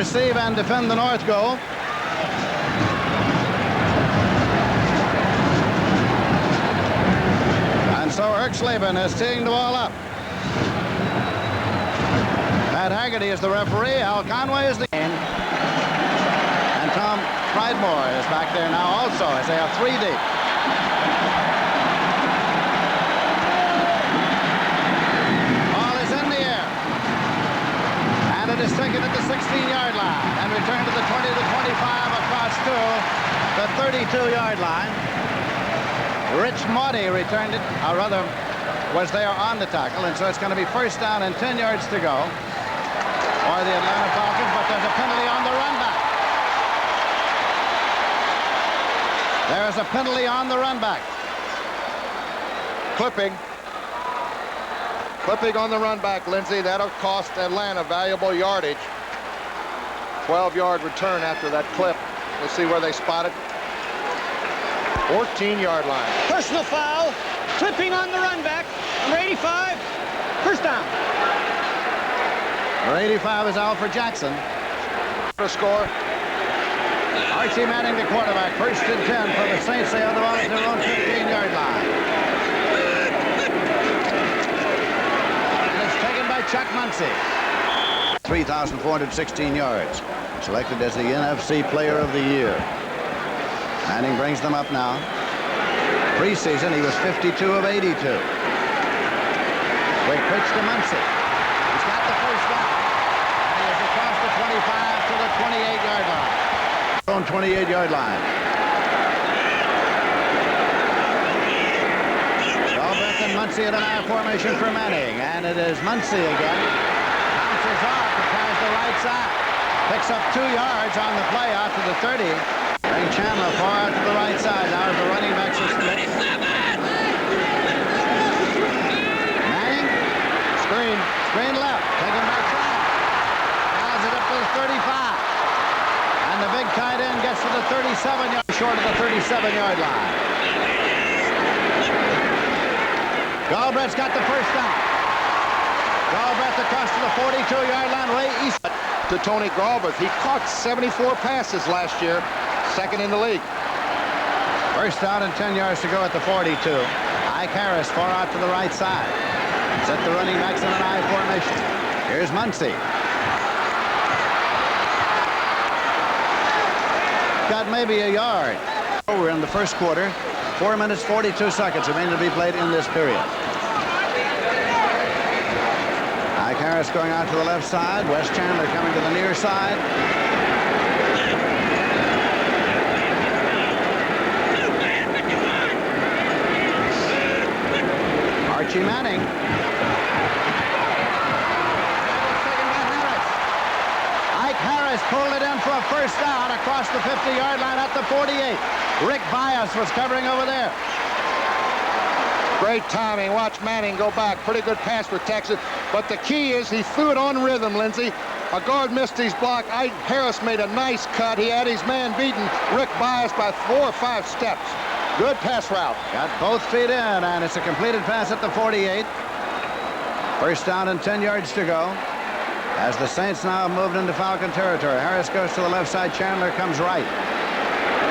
receive and defend the north goal. And so Erxleben is teeing the ball up. Pat Haggerty is the referee. Al Conway is the game. And Tom Pridemore is back there now also as they have 3 deep. Ball is in the air. And it is taken at the 16-yard line and returned to the 20 to 25 across to the 32-yard line. Rich Maudie returned it, or rather was there on the tackle, and so it's going to be first down and 10 yards to go for the Atlanta Falcons, but there's a penalty on the run back. There's a penalty on the run back. Clipping on the run back, Lindsay. That'll cost Atlanta valuable yardage. 12-yard return after that clip. We'll see where they spot it. 14-yard line. Personal foul. Clipping on the run back. Number 85. First down. Number 85 is Alfred Jackson. The score. Archie Manning, the quarterback. First and 10 for the Saints. They have the ball at their own 15-yard line. And it's taken by Chuck Muncie. 3,416 yards. Selected as the NFC Player of the Year. Manning brings them up now. Preseason, he was 52 of 82. Quick pitch to Muncie. He's got the first down. And he is across the 25 to the 28-yard line. On 28-yard line. Dobler and Muncie at an I formation for Manning. And it is Muncie again. Bounces off and tries the right side. Picks up 2 yards on the play out to the 30. Bring Chandler far out to the right side. Now as the running back system. Manning. Screen left. Taken by Chandler. Fouls it up to the 35. And the big tight end gets to the 37-yard, short of the 37-yard line. Galbraith's got the first down. Galbraith across to the 42-yard line. Ray East. To Tony Galbraith. He caught 74 passes last year. Second in the league. First down and 10 yards to go at the 42. Ike Harris far out to the right side. Set the running backs in an I formation. Here's Muncie. Got maybe a yard. We're in the first quarter. 4 minutes, 42 seconds remaining to be played in this period. Ike Harris going out to the left side. Wes Chandler coming to the near side. Archie Manning. Ike Harris pulled it in for a first down across the 50-yard line at the 48. Rick Bias was covering over there. Great timing. Watch Manning go back. Pretty good pass protection. But the key is he threw it on rhythm, Lindsay. A guard missed his block. Ike Harris made a nice cut. He had his man beaten. Rick Bias by 4 or 5 steps. Good pass route. Got both feet in, and it's a completed pass at the 48. First down and 10 yards to go. As the Saints now have moved into Falcon territory. Harris goes to the left side. Chandler comes right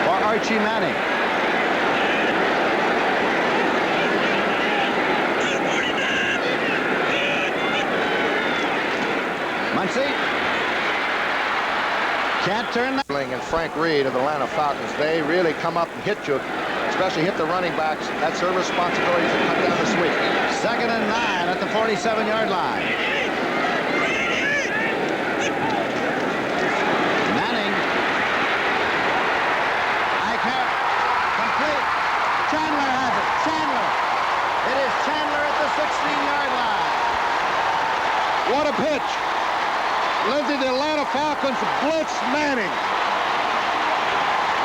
for Archie Manning. Muncie. Can't turn that. And Frank Reed of the Atlanta Falcons, they really come up and hit you, especially hit the running backs. That's their responsibility to come down the sweep. Second and 9 at the 47-yard line. Manning. Ike Harris. Complete. Chandler has it. Chandler. It is Chandler at the 16-yard line. What a pitch. Lindsay, the Atlanta Falcons blitz Manning.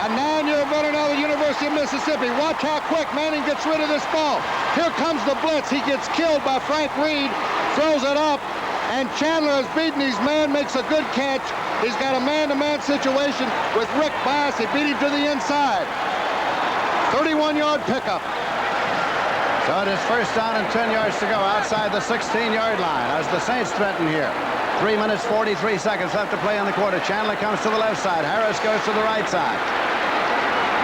A 9-year veteran out of the University of Mississippi. Watch how quick Manning gets rid of this ball. Here comes the blitz. He gets killed by Frank Reed, throws it up, and Chandler has beaten his man, makes a good catch. He's got a man-to-man situation with Rick Bias. He beat him to the inside. 31-yard pickup. So it is first down and 10 yards to go outside the 16-yard line as the Saints threaten here. 3 minutes, 43 seconds left to play in the quarter. Chandler comes to the left side. Harris goes to the right side.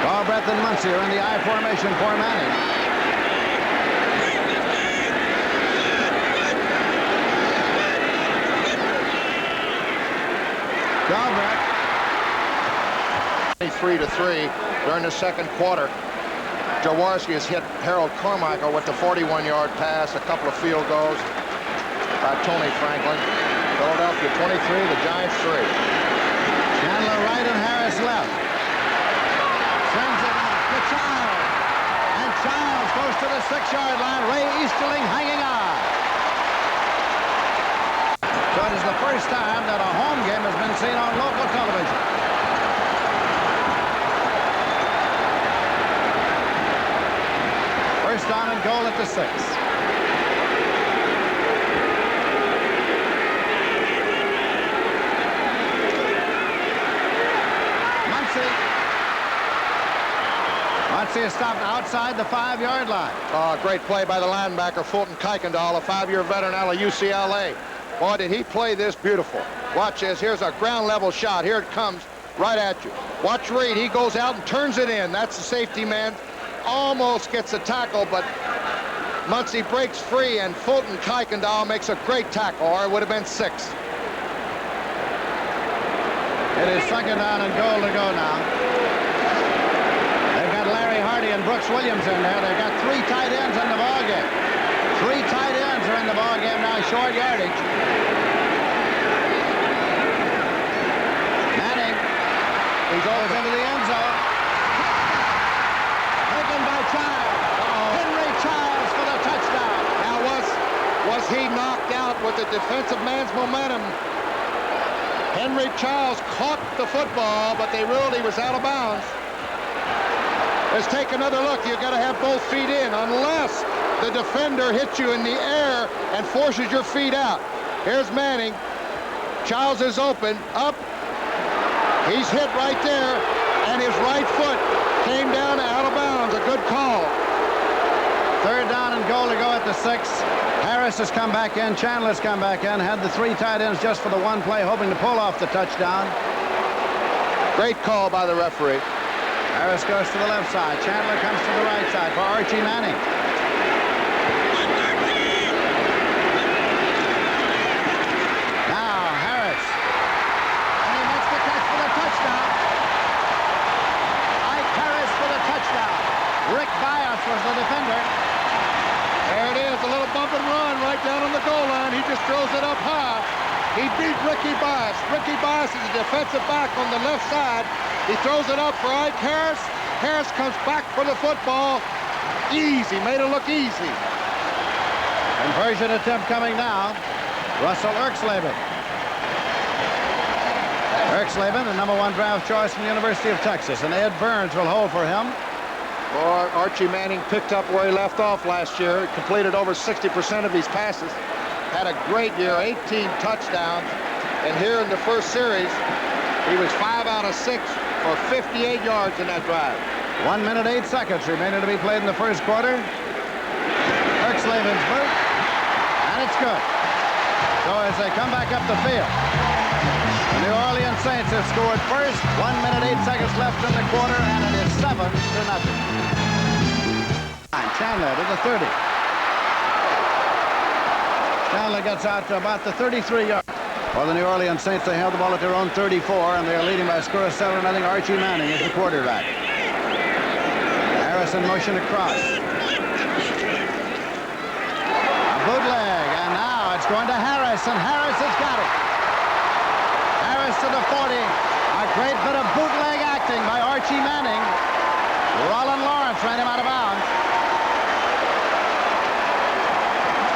Galbraith and Muncie are in the I formation for Manning. Galbraith. 3-3 during the second quarter. Jaworski has hit Harold Carmichael with the 41-yard pass, a couple of field goals by Tony Franklin. Philadelphia 23, the Giants 3. Chandler right and Harris left. Sends it off to Childs. And Childs goes to the 6-yard line. Ray Easterling hanging on. So it is the first time that a home game has been seen on local television. First down and goal at the 6. Muncie is stopped outside the 5-yard line. Great play by the linebacker, Fulton Kuykendall, a 5-year veteran out of UCLA. Boy, did he play this beautiful. Watch this. Here's a ground-level shot. Here it comes right at you. Watch Reed. He goes out and turns it in. That's the safety man. Almost gets a tackle, but Muncie breaks free, and Fulton Kuykendall makes a great tackle, or it would have been 6. It is second down and goal to go now. They've got Larry Hardy and Brooks Williams in there. They've got 3 tight ends in the ballgame. 3 tight ends are in the ballgame now, short yardage. Manning. He goes into the end zone. Taken by Childs. Henry Childs for the touchdown. Now, was he knocked out with the defensive man's momentum? Henry Childs caught the football, but they ruled he was out of bounds. Let's take another look. You've got to have both feet in, unless the defender hits you in the air and forces your feet out. Here's Manning. Childs is open, up. He's hit right there, and his right foot came down out of bounds. A good call. Third down and goal to go at the 6. Harris has come back in. Chandler's come back in. Had the 3 tight ends just for the one play, hoping to pull off the touchdown. Great call by the referee. Harris goes to the left side. Chandler comes to the right side for Archie Manning. Now Harris. And he makes the catch for the touchdown. Ike Harris for the touchdown. Rick Bias was the defender. There it is, a little bump and run right down on the goal line. He just throws it up high. He beat Ricky Bias. Ricky Bias is a defensive back on the left side. He throws it up for Ike Harris. Harris comes back for the football. Easy, made it look easy. Conversion attempt coming now. Russell Erxleben. Erxleben, the #1 draft choice from the University of Texas, and Ed Burns will hold for him. Boy, Archie Manning picked up where he left off last year. Completed over 60% of his passes. Had a great year, 18 touchdowns. And here in the first series, he was 5 out of 6 for 58 yards in that drive. 1 minute, 8 seconds remaining to be played in the first quarter. Erxleben's boot, and it's good. So as they come back up the field, the New Orleans Saints have scored first. 1 minute, 8 seconds left in the quarter, and it is 7-0. Chandler to the 30. Chandler gets out to about the 33-yard. For the New Orleans Saints, they held the ball at their own 34, and they are leading by a score of 7-0. Archie Manning is the quarterback. Harris in motion across. A bootleg, and now it's going to Harris, and Harris has got it. Harris to the 40. A great bit of bootleg acting by Archie Manning. Roland Lawrence ran him out of bounds.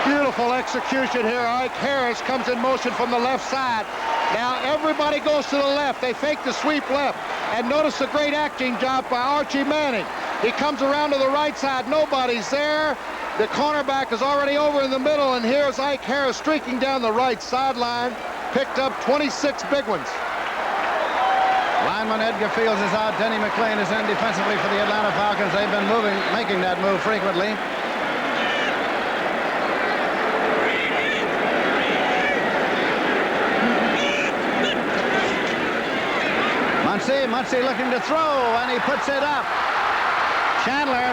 Beautiful execution here. Ike Harris comes in motion from the left side. Now everybody goes to the left. They fake the sweep left. And notice the great acting job by Archie Manning. He comes around to the right side. Nobody's there. The cornerback is already over in the middle. And here's Ike Harris streaking down the right sideline. Picked up 26 big ones. Lineman Edgar Fields is out. Denny McClain is in defensively for the Atlanta Falcons. They've been making that move frequently. Muncie looking to throw, and he puts it up. Chandler,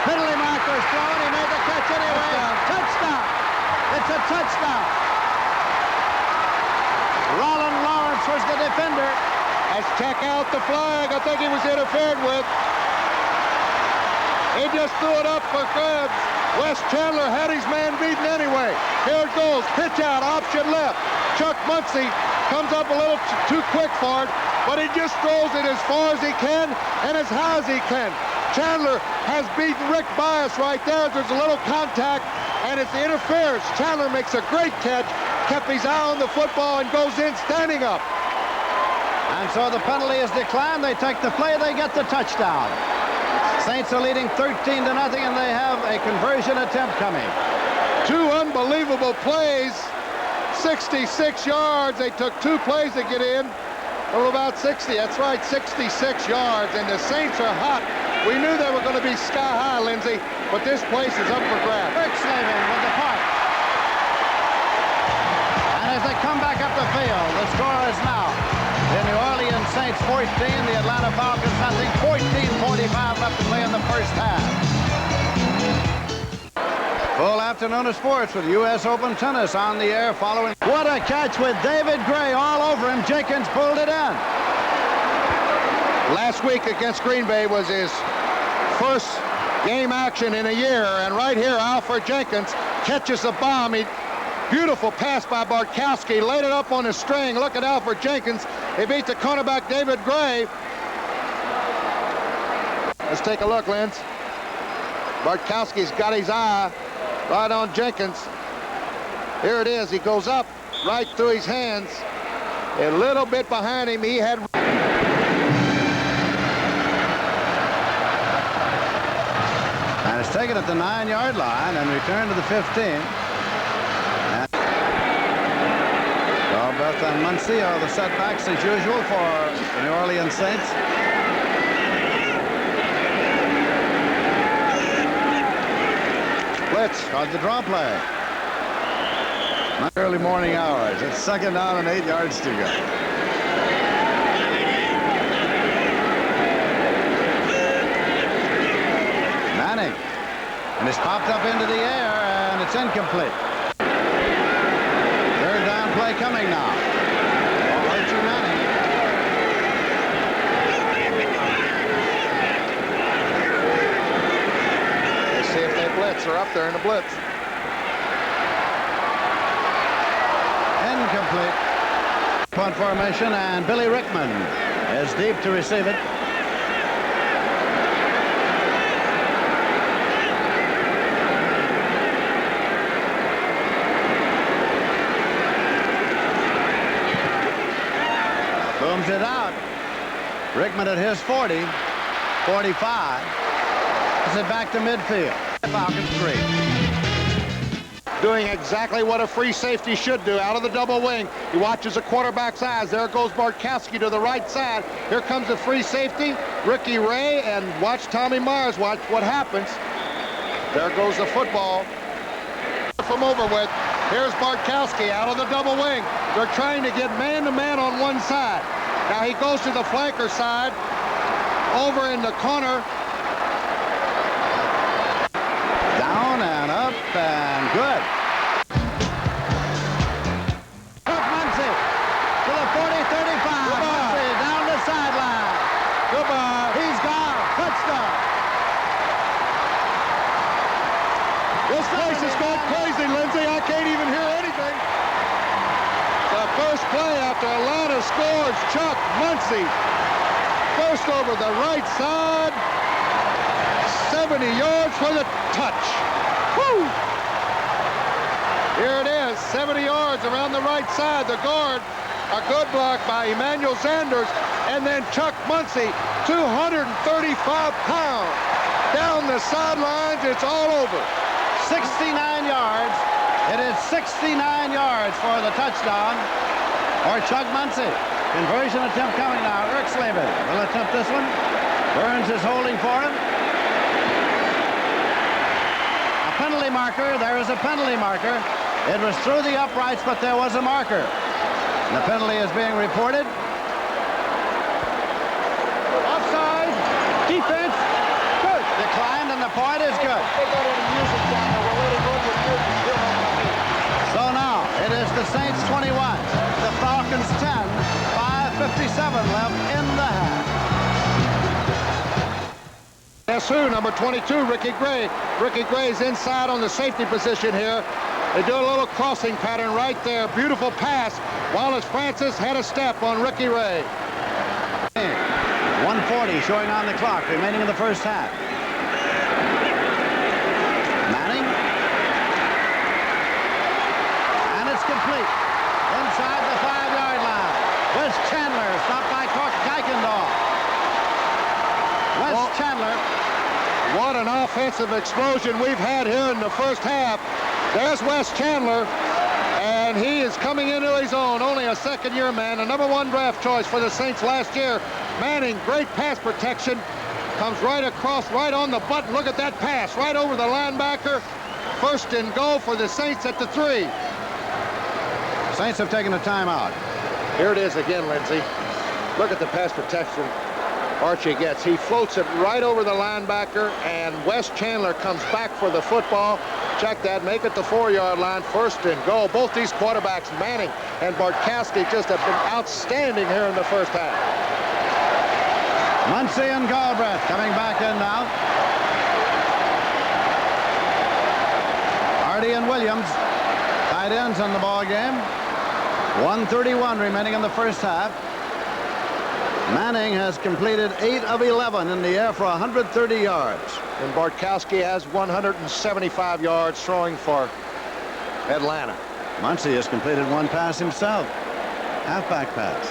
penalty marker's thrown. He made the catch anyway. Touchdown. It's a touchdown. Roland Lawrence was the defender. Let's check out the flag. I think he was interfered with. He just threw it up for grabs. Wes Chandler had his man beaten anyway. Here it goes. Pitch out, option left. Chuck Muncie comes up a little too quick for it, but he just throws it as far as he can and as high as he can. Chandler has beaten Rick Bias right there. There's a little contact, and it's the interference. Chandler makes a great catch, kept his eye on the football, and goes in standing up. And so the penalty is declined. They take the play. They get the touchdown. Saints are leading 13-0, and they have a conversion attempt coming. Two unbelievable plays. 66 yards. They took two plays to get in. From about 60. That's right, 66 yards. And the Saints are hot. We knew they were going to be sky high, Lindsey, but this place is up for grabs. Erxleben with the punt. And as they come back up the field, the score is now the New Orleans Saints 14, the Atlanta Falcons nothing. 14:45 left to play in the first half. Full afternoon of sports with U.S. Open tennis on the air following. What a catch with David Gray all over him. Jenkins pulled it in. Last week against Green Bay was his first game action in a year, and right here Alfred Jenkins catches a bomb. Beautiful pass by Bartkowski, laid it up on a string. Look at Alfred Jenkins. He beat the cornerback David Gray. Let's take a look, Linz. Bartkowski's got his eye right on Jenkins. Here it is. He goes up right through his hands. A little bit behind him, he had. And it's taken at the 9-yard line and returned to the 15. Beth and Muncie are the setbacks as usual for the New Orleans Saints. Blitz called the draw play. Early morning hours. It's second down and 8 yards to go. Manning. And it's popped up into the air, and it's incomplete. Third down play coming now. Archie Manning. Let's see if they blitz. They're up there in the blitz. Incomplete. Punt formation, and Billy Rickman is deep to receive it. Booms it out. Rickman at his 40, 45. Is it back to midfield? Falcons 3. Doing exactly what a free safety should do, out of the double wing. He watches the quarterback's eyes. There goes Bartkowski to the right side. Here comes the free safety, Ricky Ray, and watch Tommy Myers. Watch what happens. There goes the football. From over with. Here's Bartkowski out of the double wing. They're trying to get man-to-man on one side. Now he goes to the flanker side, over in the corner. Down and up and good. Muncie to the 40-35. Muncie down the sideline. Goodbye. He's gone. Touchdown. This place has gone crazy, Lindsey. I can't even hear anything. The first play after Atlanta scores, Chuck Muncie. First over the right side. 70 yards for the touch. Woo! Here it is, 70 yards around the right side. The guard, a good block by Emmanual Zanders, and then Chuck Muncie, 235 pounds. Down the sidelines, it's all over. 69 yards. It is 69 yards for the touchdown for Chuck Muncie. Conversion attempt coming now. Erxleben will attempt this one. Burns is holding for him. A penalty marker. There is a penalty marker. It was through the uprights, but there was a marker. And the penalty is being reported. left in the half. Guess who? Number 22, Ricky Gray. Ricky Gray's inside on the safety position here. They do a little crossing pattern right there. Beautiful pass. Wallace Francis had a step on Ricky Ray. 1:40 showing on the clock, remaining in the first half. Manning. And it's complete. Inside the 5-yard line. Wes Chandler stopped by Kuykendall. Wes Chandler. What an offensive explosion we've had here in the first half. There's Wes Chandler, and he is coming into his own. Only a second-year man, a #1 draft choice for the Saints last year. Manning, great pass protection, comes right across, right on the button. Look at that pass, right over the linebacker. First and goal for the Saints at the 3. Saints have taken a timeout. Here it is again, Lindsey. Look at the pass protection Archie gets. He floats it right over the linebacker, and Wes Chandler comes back for the football. Check that, make it the 4-yard line, first and goal. Both these quarterbacks, Manning and Bartkowski, just have been outstanding here in the first half. Muncie and Galbraith coming back in now. Hardy and Williams, tight ends in the ball game. 1:31 remaining in the first half. Manning has completed 8 of 11 in the air for 130 yards. And Bartkowski has 175 yards throwing for Atlanta. Muncie has completed 1 pass himself. Halfback pass.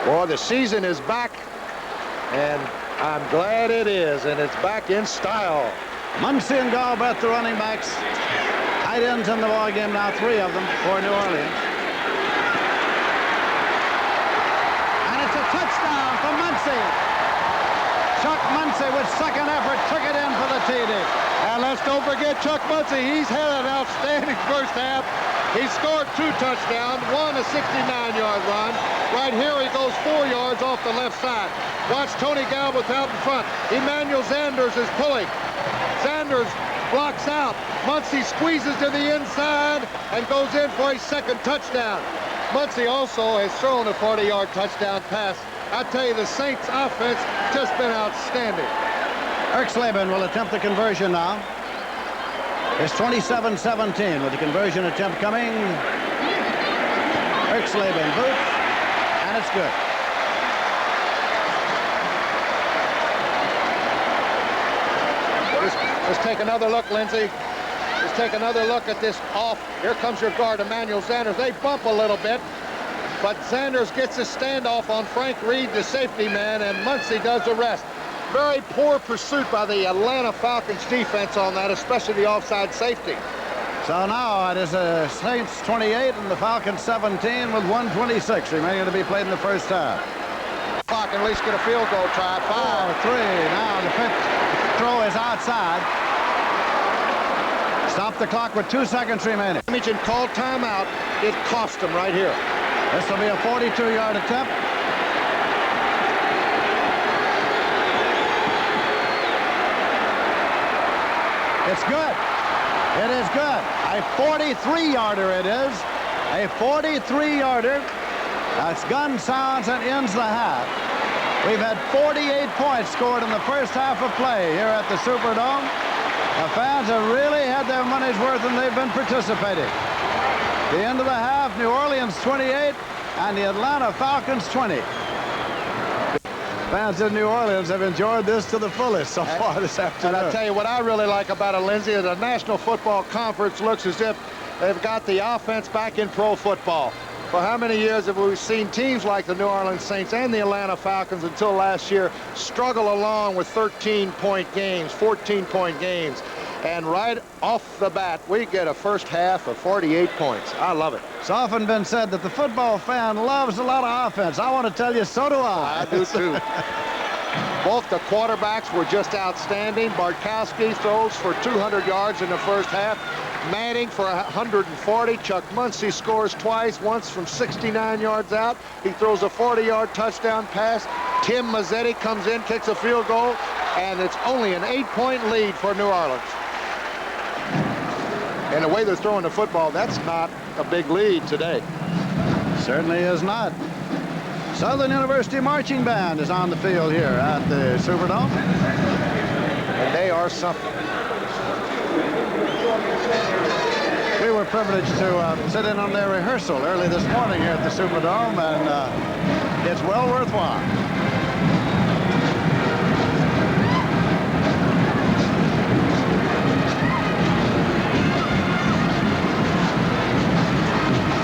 Boy, the season is back, and I'm glad it is, and it's back in style. Muncie and Galbraith, the running backs. Tight ends in the ball game now, 3 of them for New Orleans. Touchdown for Muncie. Chuck Muncie with second effort took it in for the TD. And let's don't forget Chuck Muncie. He's had an outstanding first half. He scored 2 touchdowns, one a 69-yard run. Right here he goes 4 yards off the left side. Watch Tony Galbraith out in front. Emmanual Zanders is pulling. Zanders blocks out. Muncie squeezes to the inside and goes in for a second touchdown. Muncie also has thrown a 40-yard touchdown pass. I tell you, the Saints offense just been outstanding. Erxleben will attempt the conversion now. It's 27-17 with the conversion attempt coming. Erxleben boots, and it's good. Let's take another look, Lindsey. Let's take another look at this off. Here comes your guard, Emmanuel Zanders. They bump a little bit, but Zanders gets a standoff on Frank Reed, the safety man, and Muncie does the rest. Very poor pursuit by the Atlanta Falcons defense on that, especially the offside safety. So now it is a Saints 28 and the Falcons 17 with 1:26 remaining to be played in the first half. Clock at least get a field goal try. 4-3. Now the 5th throw is outside. Stop the clock with 2 seconds remaining. And called timeout. It cost him right here. This will be a 42-yard attempt. It's good. It is good. A 43-yarder it is. A 43-yarder. That's gun sounds and ends the half. We've had 48 points scored in the first half of play here at the Superdome. The fans have really had their money's worth, and they've been participating. The end of the half, New Orleans 28 and the Atlanta Falcons 20. Fans in New Orleans have enjoyed this to the fullest so far this afternoon. And I tell you what I really like about it, Lindsey, is the National Football Conference looks as if they've got the offense back in pro football. For how many years have we seen teams like the New Orleans Saints and the Atlanta Falcons until last year struggle along with 13-point games, 14-point games? And right off the bat, we get a first half of 48 points. I love it. It's often been said that the football fan loves a lot of offense. I want to tell you, so do I. I do too. Both the quarterbacks were just outstanding. Bartkowski throws for 200 yards in the first half. Manning for 140. Chuck Muncie scores twice, once from 69 yards out. He throws a 40-yard touchdown pass. Tim Mazzetti comes in, kicks a field goal, and it's only an 8-point lead for New Orleans. And the way they're throwing the football, that's not a big lead today. Certainly is not. Southern University Marching Band is on the field here at the Superdome. And they are something. We were privileged to sit in on their rehearsal early this morning here at the Superdome, and it's well worthwhile.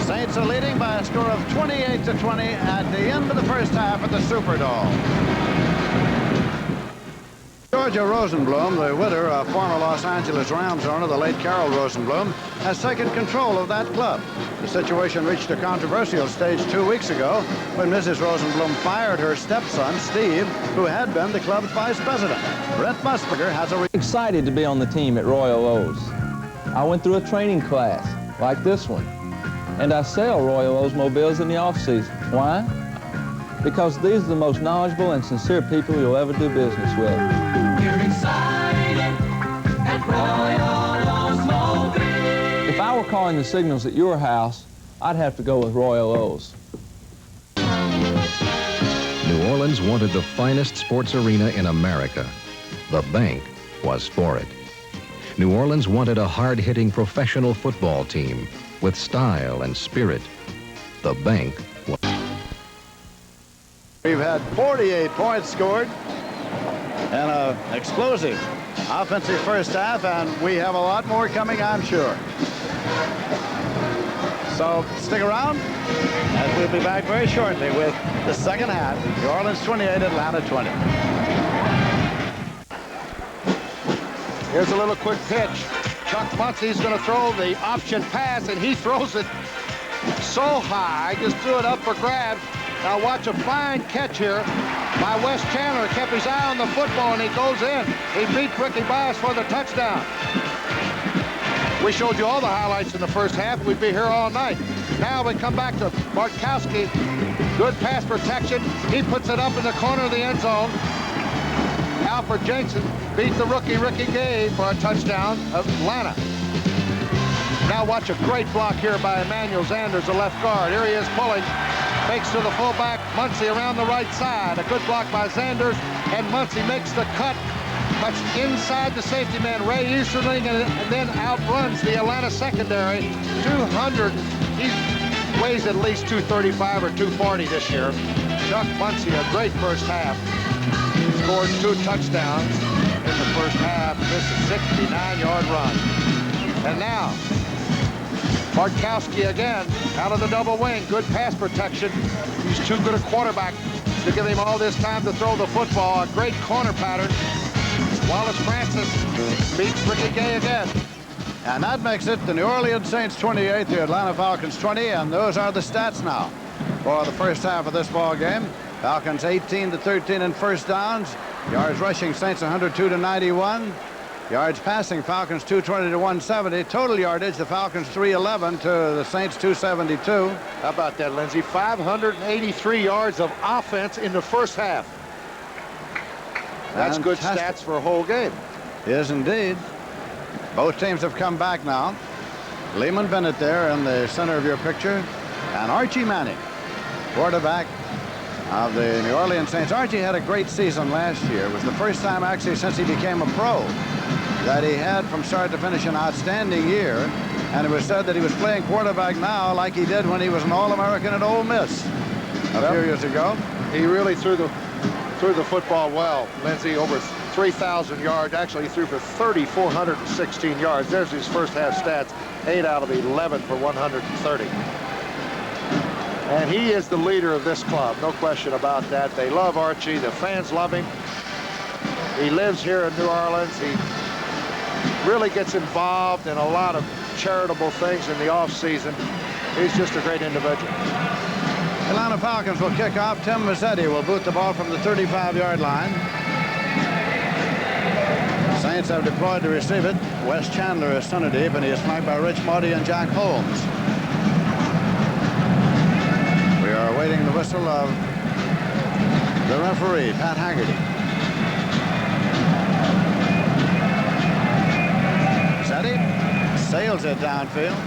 Saints are leading by a score of 28-20 at the end of the first half at the Superdome. Georgia Rosenblum, the widow of former Los Angeles Rams owner, the late Carol Rosenblum, has taken control of that club. The situation reached a controversial stage 2 weeks ago when Mrs. Rosenblum fired her stepson, Steve, who had been the club's vice president. Brett Musburger has a... Excited to be on the team at Royal O's. I went through a training class like this one, and I sell Royal O's mobiles in the off-season. Why? Because these are the most knowledgeable and sincere people you'll ever do business with. You're excited at Royal O's Mobile. If I were calling the signals at your house, I'd have to go with Royal O's. New Orleans wanted the finest sports arena in America. The bank was for it. New Orleans wanted a hard-hitting professional football team with style and spirit. The bank was... We've had 48 points scored and an explosive offensive first half, and we have a lot more coming, I'm sure. So stick around, as we'll be back very shortly with the second half. New Orleans 28, Atlanta 20. Here's a little quick pitch. Chuck Muncie's going to throw the option pass, and he throws it so high, just threw it up for grabs. Now watch a fine catch here by Wes Chandler. Kept his eye on the football, and he goes in. He beat Ricky Bias for the touchdown. We showed you all the highlights in the first half. We'd be here all night. Now we come back to Bartkowski. Good pass protection. He puts it up in the corner of the end zone. Alfred Jensen beat the rookie Ricky Gay for a touchdown of Atlanta. Now watch a great block here by Emmanual Zanders, the left guard. Here he is pulling. Fakes to the fullback, Muncie around the right side. A good block by Zanders, and Muncie makes the cut. Cuts inside the safety man, Ray Easterling, and then outruns the Atlanta secondary. 200. He weighs at least 235 or 240 this year. Chuck Muncie, a great first half. Scored 2 touchdowns in the first half. This is a 69-yard run. And now, Bartkowski again, out of the double wing. Good pass protection. He's too good a quarterback to give him all this time to throw the football. A great corner pattern. Wallace Francis beats Ricky Gay again. And that makes it the New Orleans Saints 28, the Atlanta Falcons 20, and those are the stats now for the first half of this ball game. Falcons 18-13 in first downs. Yards rushing, Saints 102-91. Yards passing, Falcons 220-170. Total yardage, the Falcons 311 to the Saints 272. How about that, Lindsey? 583 yards of offense in the first half. That's good stats for a whole game. Yes, indeed. Both teams have come back now. Lehman Bennett there in the center of your picture, and Archie Manning, quarterback of the New Orleans Saints. Archie had a great season last year. It was the first time actually since he became a pro that he had from start to finish an outstanding year, and it was said that he was playing quarterback now like he did when he was an All-American at Ole Miss a few years ago. He really threw the football well, Lindsey. Over 3,000 yards. Actually, he threw for 3,416 yards. There's his first half stats. 8 out of 11 for 130. And he is the leader of this club, no question about that. They love Archie. The fans love him. He lives here in New Orleans. He really gets involved in a lot of charitable things in the off-season. He's just a great individual. Atlanta Falcons will kick off. Tim Mazzetti will boot the ball from the 35-yard line. Saints have deployed to receive it. Wes Chandler is center deep, and he is flanked by Rich Moody and Jack Holmes. We are awaiting the whistle of the referee, Pat Haggerty. Mazzetti sails it downfield.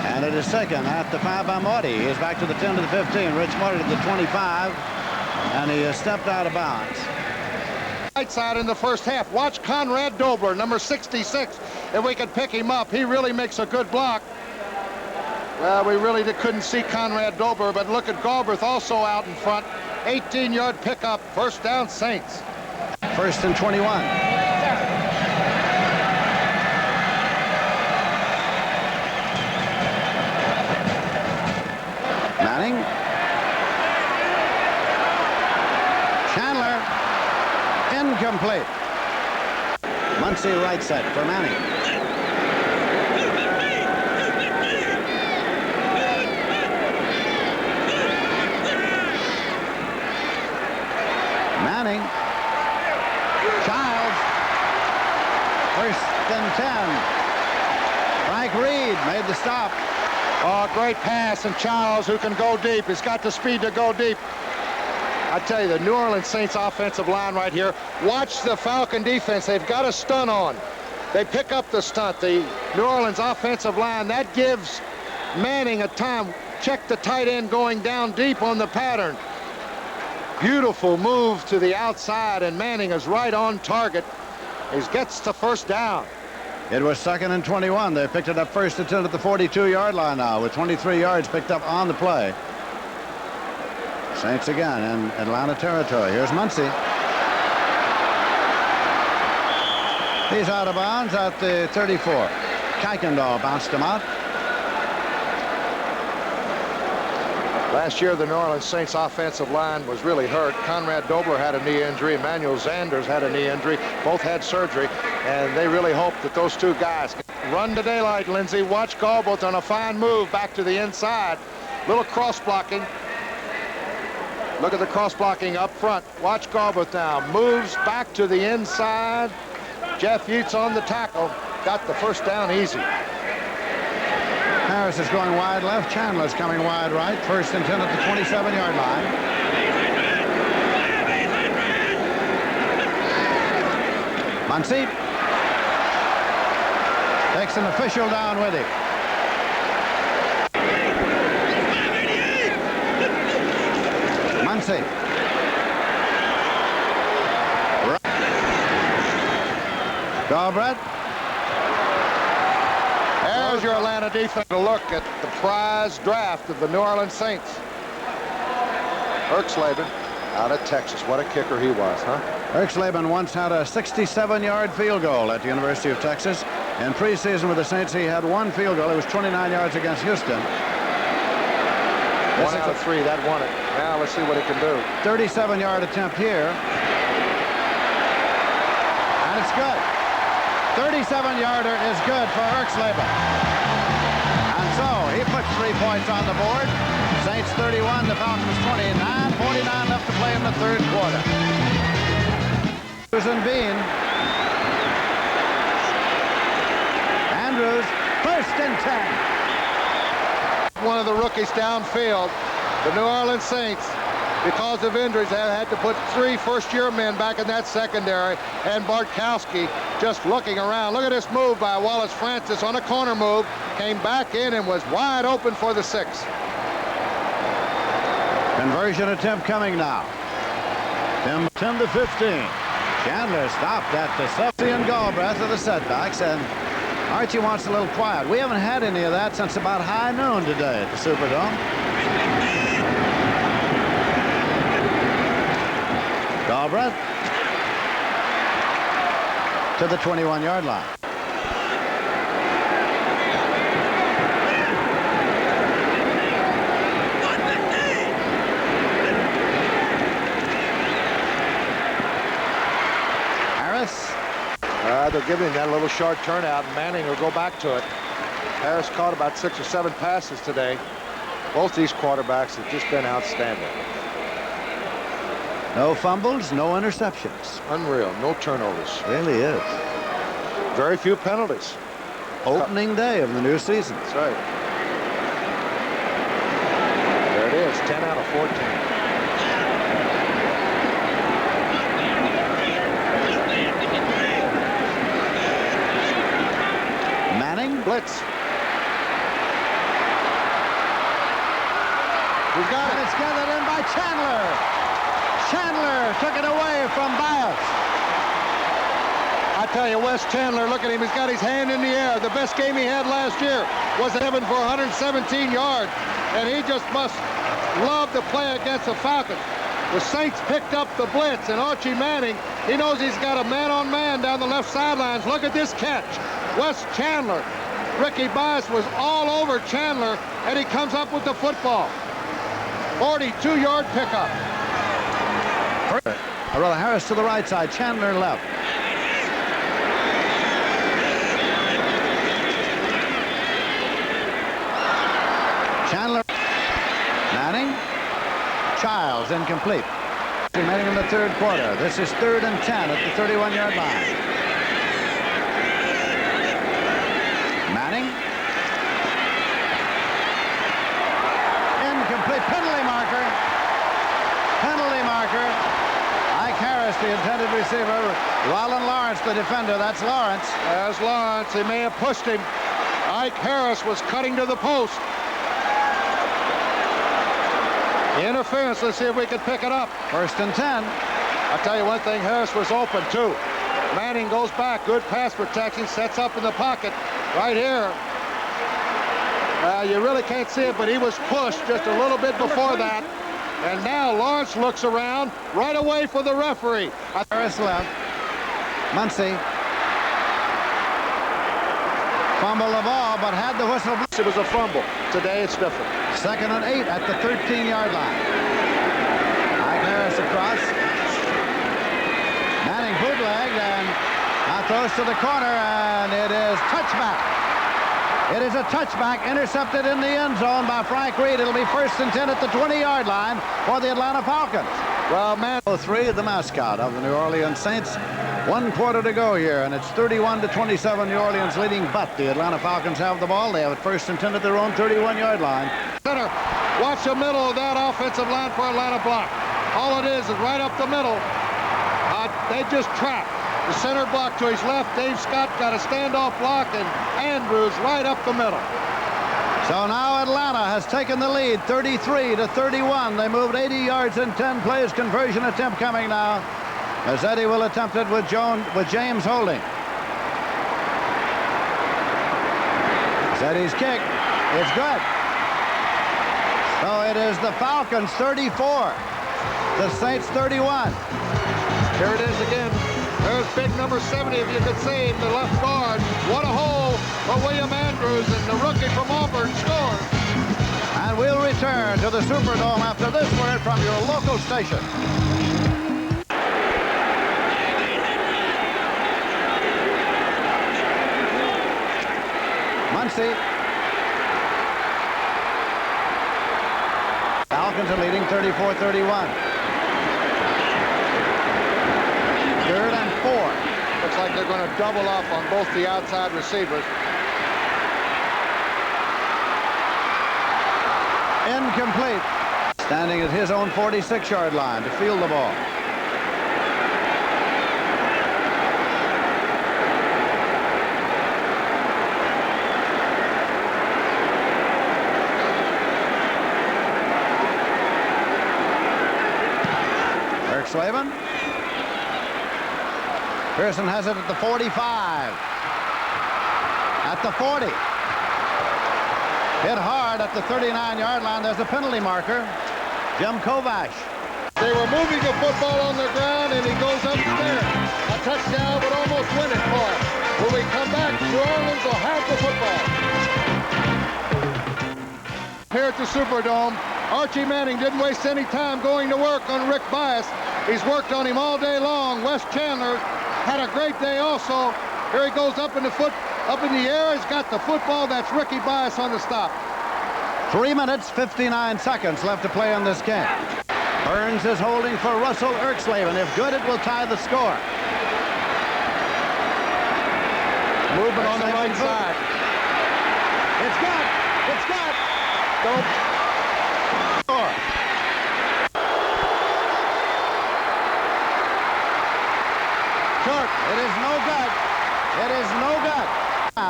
And it is second at the 5 by Marty. He's back to the 10 to the 15. Rich Marty to the 25. And he has stepped out of bounds. Right side in the first half. Watch Conrad Dobler, number 66. If we could pick him up, he really makes a good block. Well, we really couldn't see Conrad Dobler, but look at Galbraith also out in front. 18-yard pickup. First down, Saints. First and 21. Manning. Chandler. Incomplete. Muncie right set for Manning. Manning. Childs. First and 10. Frank Reed made the stop. Oh, great pass, and Childs, who can go deep. He's got the speed to go deep. I tell you, the New Orleans Saints offensive line right here. Watch the Falcon defense. They've got a stunt on. They pick up the stunt. The New Orleans offensive line, that gives Manning a time. Check the tight end going down deep on the pattern. Beautiful move to the outside, and Manning is right on target. He gets to first down. It was second and 21. They picked it up first and 10 at the 42-yard line now with 23 yards picked up on the play. Saints again in Atlanta territory. Here's Muncie. He's out of bounds at the 34. Kuykendall bounced him out. Last year, the New Orleans Saints offensive line was really hurt. Conrad Dobler had a knee injury. Emmanual Zanders had a knee injury. Both had surgery, and they really hope that those two guys can run to daylight, Lindsey. Watch Galbraith on a fine move back to the inside. Little cross blocking. Look at the cross blocking up front. Watch Galbraith now. Moves back to the inside. Jeff Yates on the tackle. Got the first down easy. Harris is going wide left. Chandler's coming wide right. First and 10 at the 27-yard line. Muncie takes an official down with him. Muncie. Galbraith. There's your Atlanta defense to look at the prize draft of the New Orleans Saints. Erxleben out of Texas. What a kicker he was, huh? Erxleben once had a 67-yard field goal at the University of Texas. In preseason with the Saints, he had one field goal. It was 29 yards against Houston. 1 out of 3, that won it. Now let's see what he can do. 37-yard attempt here. And it's good. 37-yarder is good for Erxleben. And so he puts 3 points on the board. Saints 31, the Falcons 29. 49 left to play in the third quarter. Andrews and Bean. Andrews, first and 10. One of the rookies downfield. The New Orleans Saints, because of injuries, have had to put 3 first-year men back in that secondary, and Bartkowski just looking around. Look at this move by Wallace Francis on a corner move. Came back in and was wide open for the 6. Conversion attempt coming now. 10 to 15. Chandler stopped at the 70 and Galbraith of the setbacks, and Archie wants a little quiet. We haven't had any of that since about high noon today at the Superdome. Galbraith to the 21-yard line. Harris. They're giving that little short turnout, and Manning will go back to it. Harris caught about 6 or 7 passes today. Both these quarterbacks have just been outstanding. No fumbles, no interceptions. Unreal. No turnovers. Really is. Very few penalties. Opening day of the new season. That's right. There it is, 10 out of 14. Manning. Blitz. it's gathered in by Chandler. Chandler took it away from Bias. I tell you, Wes Chandler, look at him. He's got his hand in the air. The best game he had last year was at heaven for 117 yards. And he just must love to play against the Falcons. The Saints picked up the blitz, and Archie Manning, he knows he's got a man-on-man down the left sidelines. Look at this catch. Wes Chandler. Ricky Bias was all over Chandler, and he comes up with the football. 42-yard pickup. Harris to the right side, Chandler left. Chandler. Manning. Childs incomplete. Manning in the third quarter. This is 3rd and 10 at the 31-yard line. Manning. Incomplete. Penalty marker. Penalty marker. Ike Harris, the intended receiver. Roland Lawrence, the defender. That's Lawrence. As Lawrence, he may have pushed him. Ike Harris was cutting to the post. Interference. Let's see if we can pick it up. 1st and 10. I'll tell you one thing, Harris was open too. Manning goes back, good pass protection, sets up in the pocket right here. You really can't see it, but he was pushed just a little bit before that. And now Lawrence looks around right away for the referee. Harris left. Muncie fumbled the ball, but had the whistle. It was a fumble. Today it's different. 2nd and 8 at the 13-yard line. Ike Harris across. Manning bootlegged and now throws to the corner, and it is touchback. It is a touchback intercepted in the end zone by Frank Reed. It'll be 1st and 10 at the 20-yard line for the Atlanta Falcons. Well, man. 3, the mascot of the New Orleans Saints. 1 quarter to go here, and it's 31-27 New Orleans leading, but the Atlanta Falcons have the ball. They have it 1st and 10 at their own 31-yard line. Center, watch the middle of that offensive line for Atlanta block. All it is right up the middle. They just trap. The center block to his left. Dave Scott got a standoff block, and Andrews right up the middle. So now Atlanta has taken the lead, 33-31. They moved 80 yards in 10 plays. Conversion attempt coming now. Mazzetti will attempt it with James holding. Mazzetti's kick. It's good. So it is the Falcons 34. The Saints 31. Here it is again. There's big number 70, if you could see him, the left guard. What a hole for William Andrews, and the rookie from Auburn scores. And we'll return to the Superdome after this word from your local station. Muncie. Falcons are leading 34-31. 3rd and 4. Looks like they're going to double up on both the outside receivers. Incomplete. Standing at his own 46-yard line to field the ball. Eric Slavin. Pearson has it at the 45. At the 40. Hit hard at the 39-yard line. There's a penalty marker. Jim Kovash. They were moving the football on the ground, and he goes upstairs. A touchdown would almost win it for him. When we come back, New Orleans will have the football. Here at the Superdome, Archie Manning didn't waste any time going to work on Rick Bias. He's worked on him all day long. Wes Chandler had a great day also. Here he goes up in the air. He's got the football. That's Ricky Bias on the stop. 3 minutes, 59 seconds left to play in this game. Burns is holding for Russell Erxleben. If good, it will tie the score. Movement on the right side. It's good. It's good. Don't score. Short. It is no good. It is no good.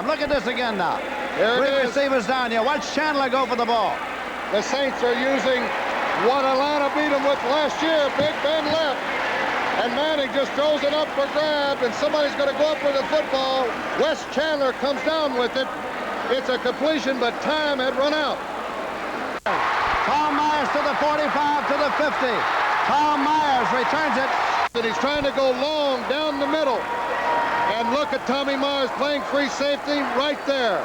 Look at this again now. Three receivers down here. Watch Chandler go for the ball. The Saints are using what Atlanta beat them with last year. Big Ben left. And Manning just throws it up for grab, and somebody's going to go up with the football. Wes Chandler comes down with it. It's a completion, but time had run out. Tom Myers to the 45, to the 50. Tom Myers returns it. And he's trying to go long down the middle. And look at Tommy Myers playing free safety right there.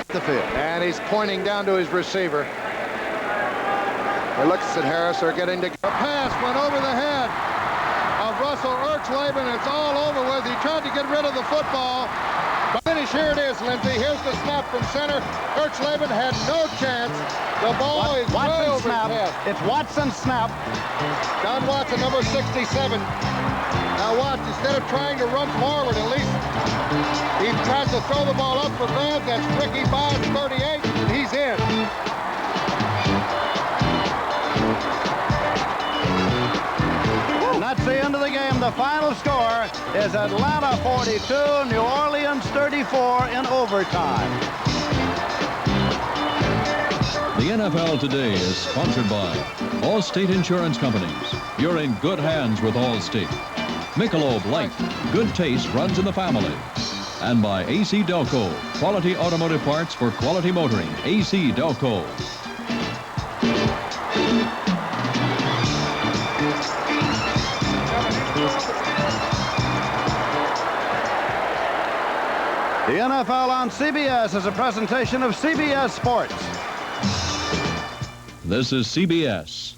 The field. And he's pointing down to his receiver. He looks at Harris. They're getting to... The pass went over the head of Russell Urchleben. It's all over with. He tried to get rid of the football. But finish, here it is, Lindsey. Here's the snap from center. Urchleben had no chance. The ball is way over his head. It's Watson's snap. John Watson, number 67. Now watch, instead of trying to run forward, at least he tries to throw the ball up for grabs. That's Ricky Byers, 38, and he's in. And that's the end of the game. The final score is Atlanta 42, New Orleans 34 in overtime. The NFL Today is sponsored by Allstate Insurance Companies. You're in good hands with Allstate. Michelob Light, good taste runs in the family. And by AC Delco, quality automotive parts for quality motoring. AC Delco. The NFL on CBS is a presentation of CBS Sports. This is CBS.